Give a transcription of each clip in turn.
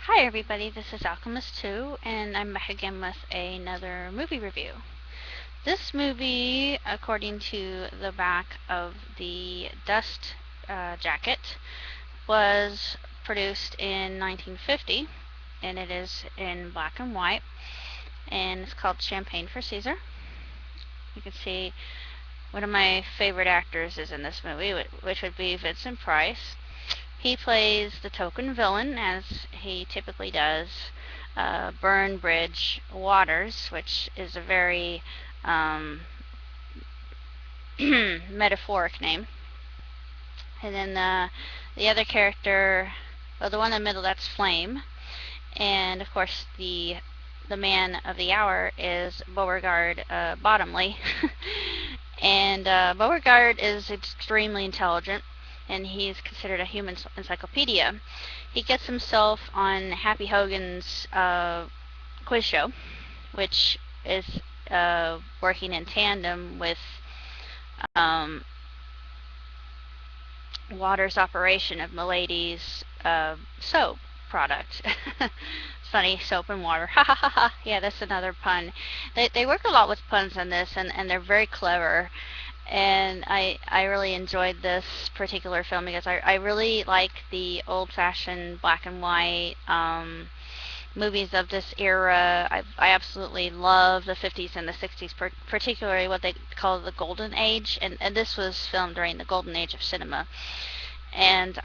Hi everybody, this is Alchemist2, and I'm back again with another movie review. This movie, according to the back of the dust jacket, was produced in 1950, and it is in black and white, and it's called Champagne for Caesar. You can see one of my favorite actors is in this movie, which would be Vincent Price. He plays the token villain, as he typically does, Burnbridge Waters, which is a very metaphoric name. And then the other character, well, the one in the middle, that's Flame. And of course, the man of the hour is Beauregaurd Bottomley. And Beauregaurd is extremely intelligent, and he's considered a human encyclopedia. He gets himself on Happy Hogan's quiz show, which is working in tandem with Waters' operation of Milady's soap product. It's funny, soap and water. Ha ha ha ha. Yeah, that's another pun. They work a lot with puns on this, and they're very clever. And I really enjoyed this particular film because I really like the old-fashioned black and white movies of this era. I absolutely love the 50s and the 60s, particularly what they call the Golden Age, and this was filmed during the Golden Age of cinema. And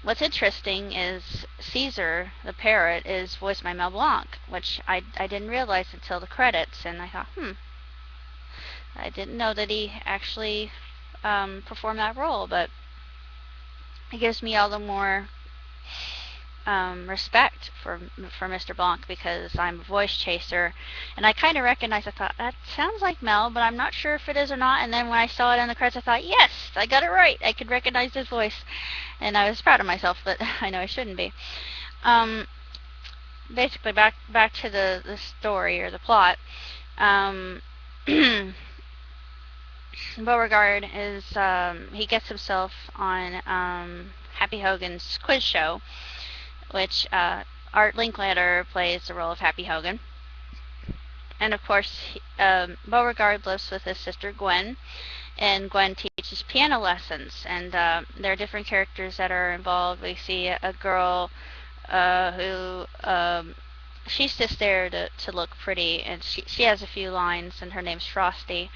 what's interesting is Caesar, the parrot, is voiced by Mel Blanc, which I didn't realize until the credits, and I thought, I didn't know that he actually performed that role, but it gives me all the more respect for Mr. Blanc, because I'm a voice chaser, and I kind of recognized. I thought, that sounds like Mel, but I'm not sure if it is or not. And then when I saw it in the credits, I thought, yes, I got it right. I could recognize his voice, and I was proud of myself, but I know I shouldn't be. Basically, back to the story or the plot. Beauregaurd is he gets himself on Happy Hogan's quiz show, which Art Linkletter plays the role of Happy Hogan. And of course, Beauregaurd lives with his sister Gwen, and Gwen teaches piano lessons. And there are different characters that are involved. We see a girl who she's just there to look pretty, and she has a few lines, and her name's Frosty.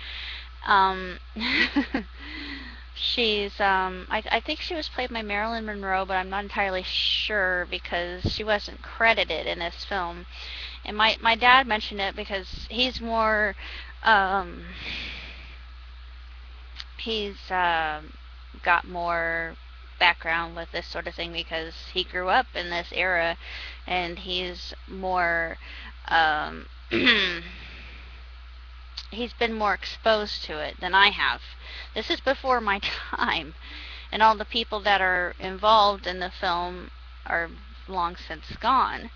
She's I think she was played by Marilyn Monroe, but I'm not entirely sure because she wasn't credited in this film. And my dad mentioned it because he's more he's got more background with this sort of thing because he grew up in this era, and he's more he's been more exposed to it than I have. This is before my time, and all the people that are involved in the film are long since gone,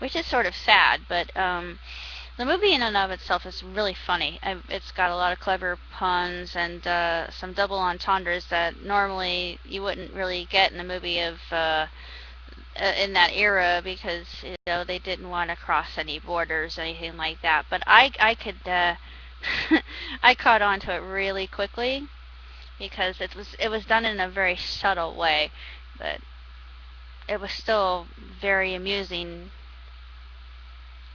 which is sort of sad, but the movie in and of itself is really funny. It's got a lot of clever puns and some double entendres that normally you wouldn't really get in a movie of in that era, because they didn't want to cross any borders or anything like that. But I could I caught on to it really quickly because it was done in a very subtle way, but it was still very amusing,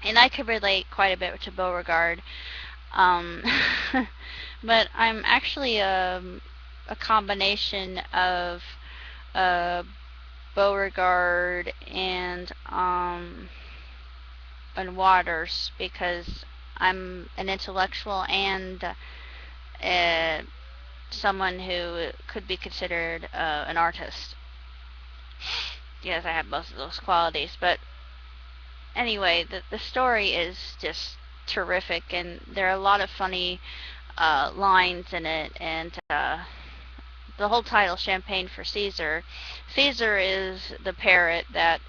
and I could relate quite a bit to Beauregaurd. But I'm actually a combination of Beauregaurd and Waters, because I'm an intellectual and someone who could be considered an artist. Yes, I have both of those qualities. But anyway, the story is just terrific, and there are a lot of funny lines in it, and the whole title, Champagne for Caesar. Caesar is the parrot that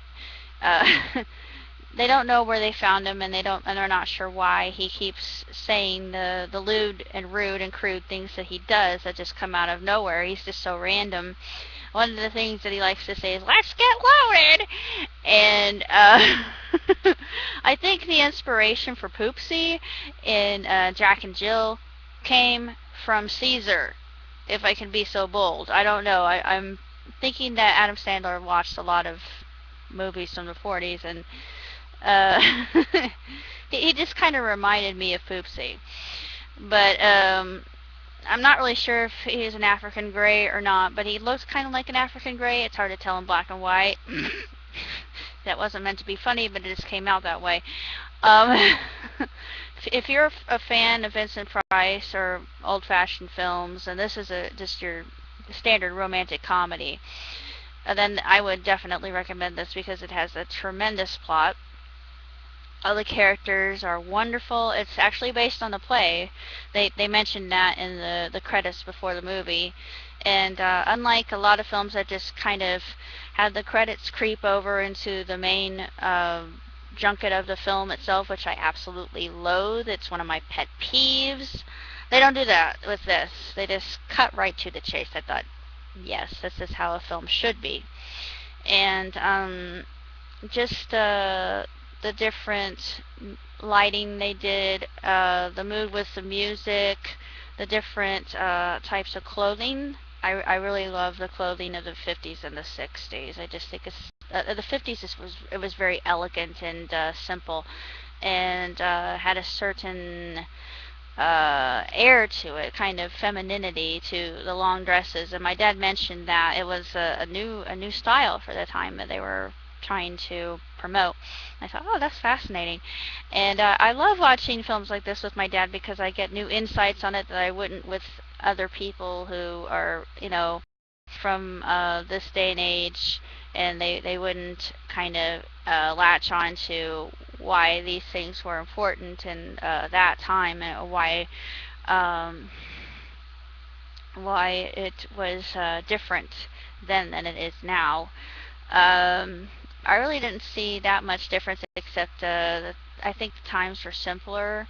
they don't know where they found him, and they're not sure why he keeps saying the lewd and rude and crude things that he does that just come out of nowhere. He's just so random. One of the things that he likes to say is, "Let's get loaded," And I think the inspiration for Poopsie in Jack and Jill came from Caesar, if I can be so bold. I don't know. I'm thinking that Adam Sandler watched a lot of movies from the 40s, and uh, he just kind of reminded me of Poopsie. But I'm not really sure if he's an African gray or not, but he looks kind of like an African gray. It's hard to tell in black and white. That wasn't meant to be funny, but it just came out that way. Um, if you're a fan of Vincent Price or old-fashioned films, and this is just your standard romantic comedy, then I would definitely recommend this because it has a tremendous plot. All the characters are wonderful. It's actually based on the play. They mentioned that in the credits before the movie. And unlike a lot of films that just kind of have the credits creep over into the main junket of the film itself, which I absolutely loathe. It's one of my pet peeves. They don't do that with this. They just cut right to the chase. I thought, yes, this is how a film should be. And just the different lighting they did, the mood with the music, the different types of clothing. I really love the clothing of the 50s and the 60s. I just think it's the 50s it was very elegant and simple, and had a certain air to it, kind of femininity to the long dresses. And my dad mentioned that it was a new style for the time that they were trying to promote. I thought, oh, that's fascinating. And I love watching films like this with my dad because I get new insights on it that I wouldn't with other people who are, from this day and age, and they wouldn't kind of latch on to why these things were important in that time, and why it was different then than it is now. I really didn't see that much difference, except I think the times were simpler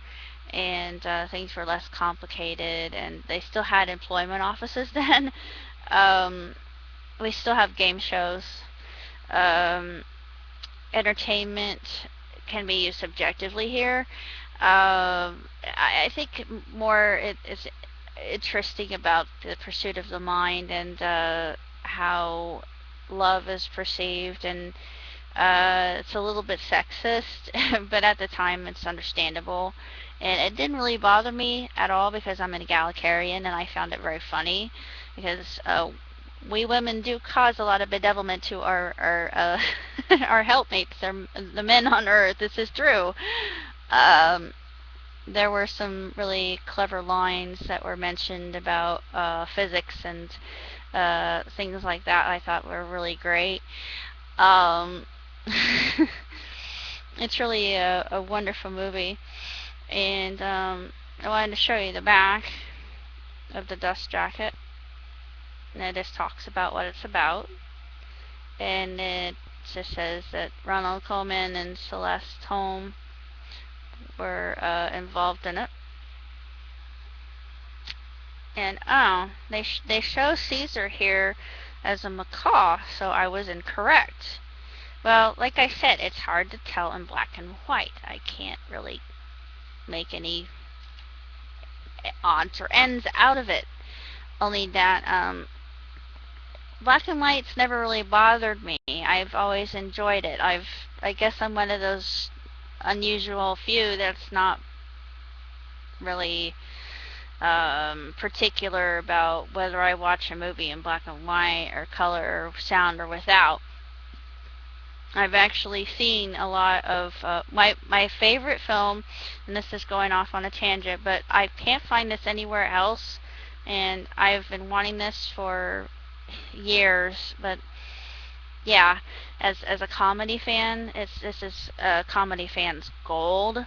and things were less complicated, and they still had employment offices then. We still have game shows. Entertainment can be used subjectively here. I think more it's interesting about the pursuit of the mind and how love is perceived, and it's a little bit sexist, but at the time it's understandable. And it didn't really bother me at all because I'm an egalitarian, and I found it very funny because we women do cause a lot of bedevilment to our our helpmates, the men on Earth. This is true. There were some really clever lines that were mentioned about physics and things like that. I thought were really great. It's really a wonderful movie, and I wanted to show you the back of the dust jacket, and it just talks about what it's about, and it just says that Ronald Colman and Celeste Holm were involved in it. And they show Caesar here as a macaw, so I was incorrect. Well, like I said, it's hard to tell in black and white. I can't really make any odds or ends out of it. Only that black and white's never really bothered me. I've always enjoyed it. I guess I'm one of those unusual few that's not really particular about whether I watch a movie in black and white or color or sound or without. I've actually seen a lot of my favorite film, and this is going off on a tangent, but I can't find this anywhere else, and I've been wanting this for years. But yeah, as a comedy fan, this is a comedy fan's gold.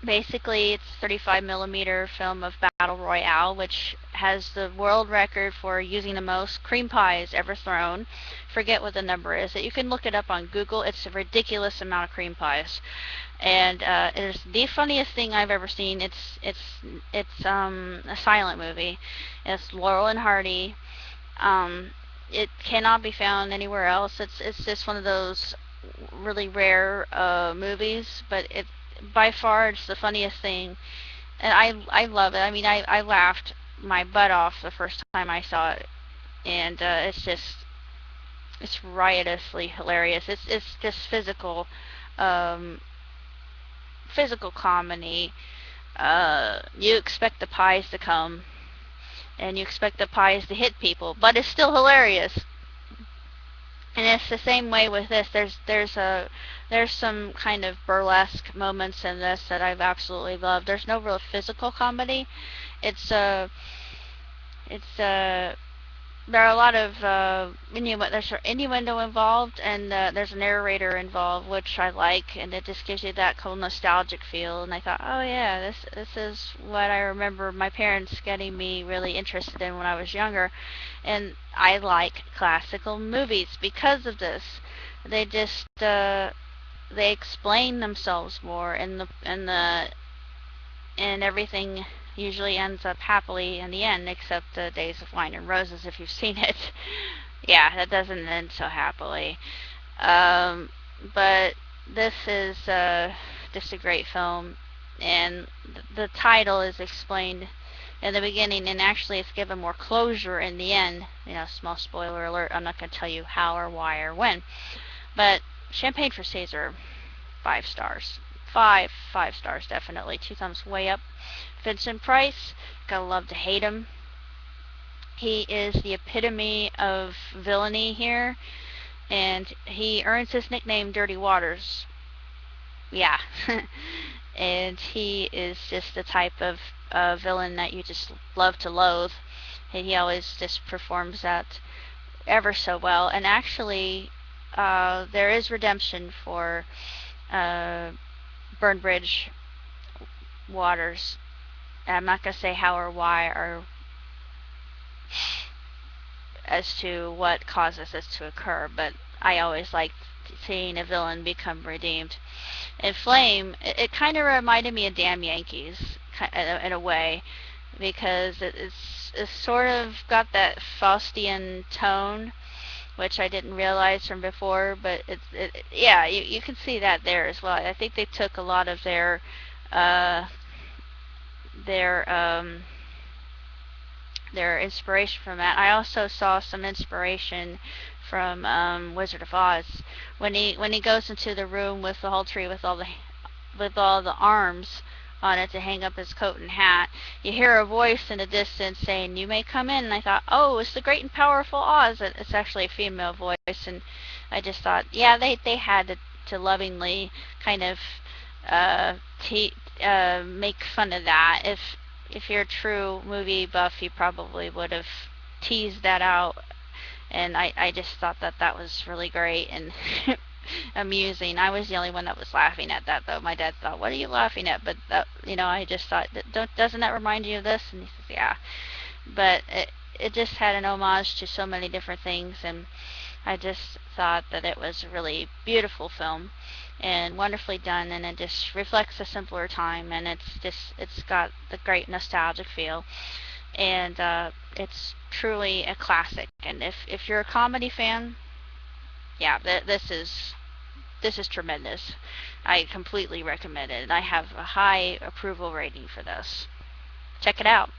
Basically, it's a 35mm film of Battle Royale, which has the world record for using the most cream pies ever thrown. Forget what the number is. You can look it up on Google. It's a ridiculous amount of cream pies, and it is the funniest thing I've ever seen. It's a silent movie. It's Laurel and Hardy. it cannot be found anywhere else. It's just one of those really rare movies, but it by far it's the funniest thing, and I love it. I mean, I laughed my butt off the first time I saw it, and it's riotously hilarious. It's just um, physical comedy. You expect the pies to come, and you expect the pies to hit people, but it's still hilarious. And it's the same way with this. There's some kind of burlesque moments in this that I've absolutely loved. There's no real physical comedy. It's it's there are a lot of there's an innuendo involved, and there's a narrator involved, which I like, and it just gives you that cool nostalgic feel. And I thought, oh yeah, this is what I remember my parents getting me really interested in when I was younger, and I like classical movies because of this. They just they explain themselves more, and everything usually ends up happily in the end, except the Days of Wine and Roses, if you've seen it. Yeah, that doesn't end so happily. Um, but this is just a great film, and the title is explained in the beginning, and actually it's given more closure in the end. Small spoiler alert, I'm not going to tell you how or why or when. But Champagne for Caesar, 5 stars. Five stars definitely. 2 thumbs way up. Vincent Price, gotta love to hate him. He is the epitome of villainy here, and he earns his nickname Dirty Waters. Yeah. And he is just the type of villain that you just love to loathe. He always just performs that ever so well. And actually, there is redemption for Burnbridge Waters. I'm not going to say how or why or as to what causes this to occur, but I always like seeing a villain become redeemed. And Flame, it kind of reminded me of Damn Yankees in a way, because it's sort of got that Faustian tone, which I didn't realize from before, but yeah, you can see that there as well. I think they took a lot of uh, their their inspiration from that. I also saw some inspiration from Wizard of Oz when he goes into the room with the whole tree with all the arms on it to hang up his coat and hat. You hear a voice in the distance saying, "You may come in." And I thought, oh, it's the great and powerful Oz. It's actually a female voice, and I just thought, yeah, they had to lovingly kind of uh, make fun of that. If you're a true movie buff, you probably would have teased that out, and I just thought that was really great and amusing. I was the only one that was laughing at that, though. My dad thought, "What are you laughing at?" But I just thought, doesn't that remind you of this?" And he says, "Yeah." But it just had an homage to so many different things, and I just thought that it was a really beautiful film and wonderfully done, and it just reflects a simpler time, and it's got the great nostalgic feel, and it's truly a classic. And if you're a comedy fan, yeah, this is tremendous. I completely recommend it, and I have a high approval rating for this. Check it out.